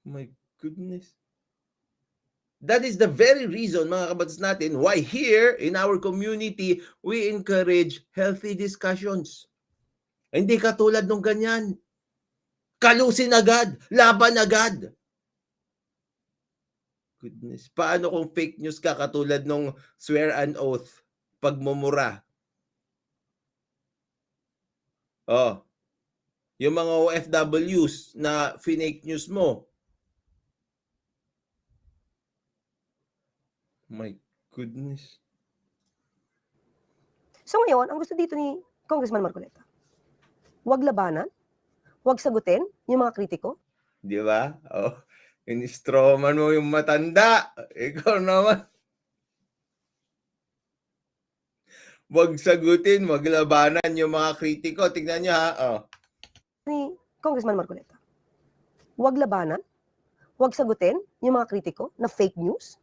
My goodness. That is the very reason, mga kabatas natin, why here in our community, we encourage healthy discussions. Hindi katulad nung ganyan. Kalusin agad, laban agad. Goodness, paano kung fake news ka katulad nung swear an oath, pagmumura? Oh, yung mga OFWs na fake news mo. My goodness. So ngayon, ang gusto dito ni Congressman Marcoleta, huwag labanan, huwag sagutin yung mga kritiko. Di ba? Oh, in-strawman mo yung matanda. Ikaw naman. Huwag sagutin, huwag labanan yung mga kritiko. Tingnan nyo ha. Oh. Ni Congressman Marcoleta, huwag labanan, huwag sagutin yung mga kritiko na fake news.